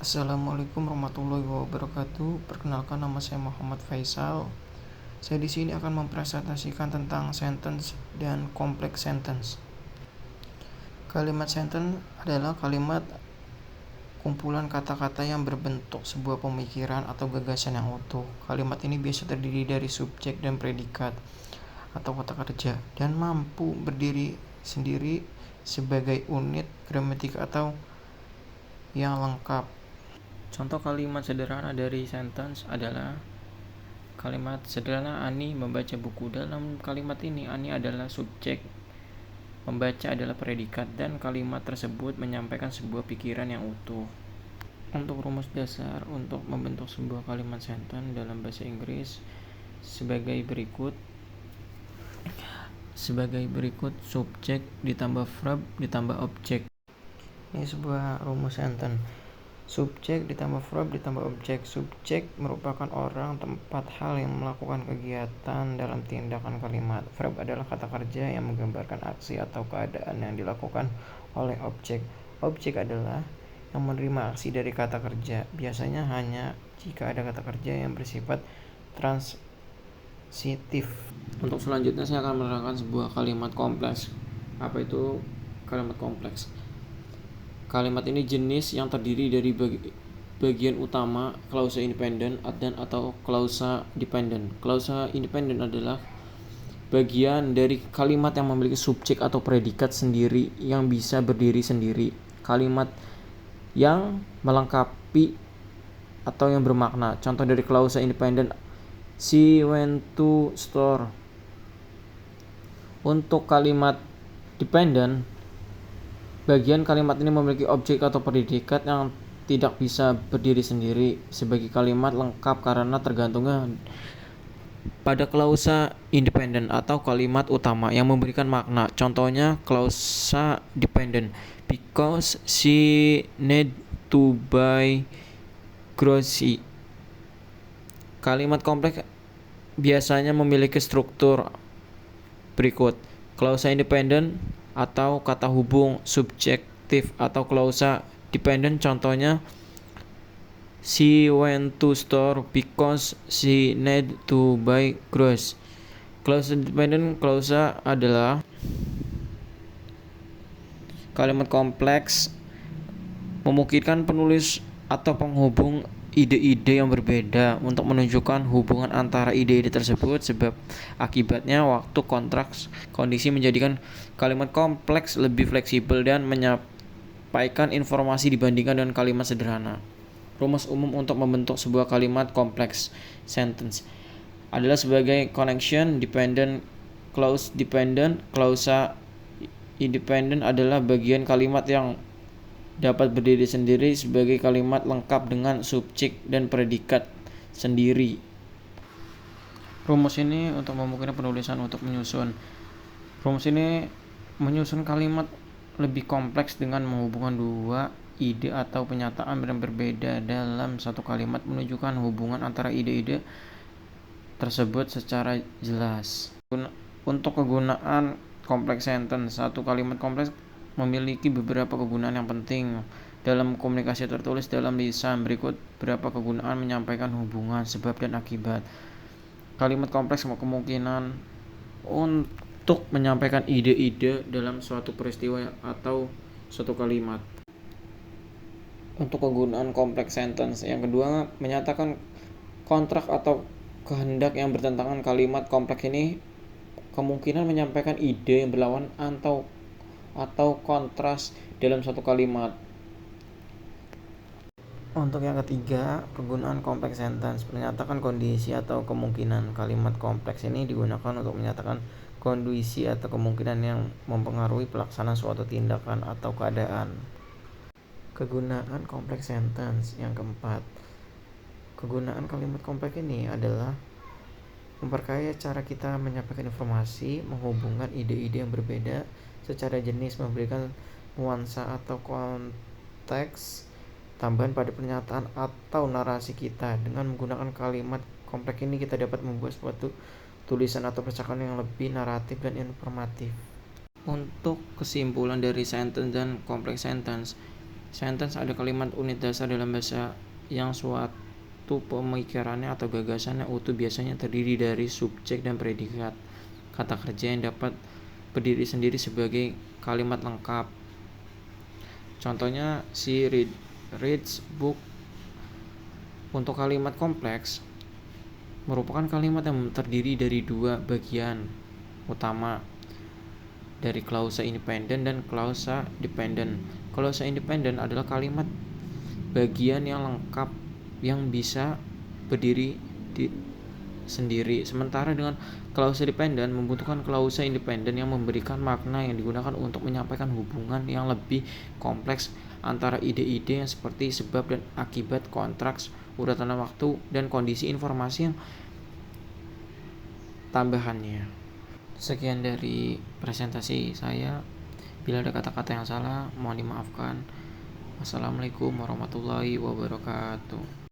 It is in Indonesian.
Assalamualaikum warahmatullahi wabarakatuh. Perkenalkan, nama saya Muhammad Faisal. Saya di sini akan mempresentasikan tentang sentence dan kompleks sentence. Kalimat sentence adalah kalimat kumpulan kata-kata yang berbentuk sebuah pemikiran atau gagasan yang utuh. Kalimat ini biasa terdiri dari subjek dan predikat atau kata kerja dan mampu berdiri sendiri sebagai unit gramatika atau yang lengkap. Contoh kalimat sederhana dari sentence adalah kalimat sederhana Ani membaca buku. Dalam kalimat ini Ani adalah subjek, membaca adalah predikat, dan kalimat tersebut menyampaikan sebuah pikiran yang utuh. Untuk rumus dasar untuk membentuk sebuah kalimat sentence dalam bahasa Inggris sebagai berikut. Subjek ditambah verb ditambah objek. Ini sebuah rumus sentence. Subjek ditambah verb ditambah objek. Subjek merupakan orang, tempat, hal yang melakukan kegiatan dalam tindakan kalimat. Verb adalah kata kerja yang menggambarkan aksi atau keadaan yang dilakukan oleh objek. Objek adalah yang menerima aksi dari kata kerja. Biasanya hanya jika ada kata kerja yang bersifat transitif. Untuk selanjutnya saya akan menerangkan sebuah kalimat kompleks. Apa itu kalimat kompleks? Kalimat ini jenis yang terdiri dari bagian utama, klausa independen, dan atau klausa dependen. Klausa independen adalah bagian dari kalimat yang memiliki subjek atau predikat sendiri yang bisa berdiri sendiri. Kalimat yang melengkapi atau yang bermakna. Contoh dari klausa independen: she went to store. Untuk kalimat dependent, bagian kalimat ini memiliki objek atau predikat yang tidak bisa berdiri sendiri sebagai kalimat lengkap karena tergantungnya pada klausa independen atau kalimat utama yang memberikan makna. Contohnya klausa dependent: because she need to buy groceries. Kalimat kompleks biasanya memiliki struktur berikut: klausa independen atau kata hubung subjektif atau klausa dependent. Contohnya, she went to store because she need to buy groceries. Klausa dependent klausa adalah kalimat kompleks memungkinkan penulis atau penghubung ide-ide yang berbeda untuk menunjukkan hubungan antara ide-ide tersebut. Sebab akibatnya waktu konteks kondisi menjadikan kalimat kompleks lebih fleksibel dan menyampaikan informasi dibandingkan dengan kalimat sederhana. Rumus umum untuk membentuk sebuah kalimat kompleks sentence adalah sebagai connection dependent clause dependent. Klausa independent adalah bagian kalimat yang dapat berdiri sendiri sebagai kalimat lengkap dengan subjek dan predikat sendiri. Rumus ini untuk memungkinkan penulisan untuk menyusun. Rumus ini menyusun kalimat lebih kompleks dengan menghubungkan dua ide atau pernyataan yang berbeda dalam satu kalimat, menunjukkan hubungan antara ide-ide tersebut secara jelas. Untuk kegunaan kompleks sentence, satu kalimat kompleks memiliki beberapa kegunaan yang penting dalam komunikasi tertulis dalam lisan. Berikut beberapa kegunaan menyampaikan hubungan sebab dan akibat. Kalimat kompleks kemungkinan untuk menyampaikan ide-ide dalam suatu peristiwa atau suatu kalimat. Untuk kegunaan kompleks sentence yang kedua, menyatakan kontrak atau kehendak yang bertentangan. Kalimat kompleks ini kemungkinan menyampaikan ide yang berlawan atau kontras dalam satu kalimat. Untuk yang ketiga, penggunaan kompleks sentence menyatakan kondisi atau kemungkinan. Kalimat kompleks ini digunakan untuk menyatakan kondisi atau kemungkinan yang mempengaruhi pelaksanaan suatu tindakan atau keadaan. Kegunaan kompleks sentence yang keempat, kegunaan kalimat kompleks ini adalah memperkaya cara kita menyampaikan informasi, menghubungkan ide-ide yang berbeda secara jenis, memberikan nuansa atau konteks tambahan pada pernyataan atau narasi kita. Dengan menggunakan kalimat kompleks ini kita dapat membuat suatu tulisan atau percakapan yang lebih naratif dan informatif. Untuk kesimpulan dari sentence dan kompleks sentence, Sentence ada kalimat unit dasar dalam bahasa yang suatu pemikirannya atau gagasannya utuh biasanya terdiri dari subjek dan predikat kata kerja yang dapat berdiri sendiri sebagai kalimat lengkap. Contohnya si reads book. Untuk kalimat kompleks merupakan kalimat yang terdiri dari dua bagian utama, dari klausa independen dan klausa dependen. Klausa independen adalah kalimat bagian yang lengkap yang bisa berdiri sendiri, sementara dengan klausa dependen membutuhkan klausa independen yang memberikan makna yang digunakan untuk menyampaikan hubungan yang lebih kompleks antara ide-ide yang seperti sebab dan akibat, konteks, urutan waktu, dan kondisi informasi yang tambahannya. Sekian dari presentasi saya. Bila ada kata-kata yang salah, mohon dimaafkan. Wassalamualaikum warahmatullahi wabarakatuh.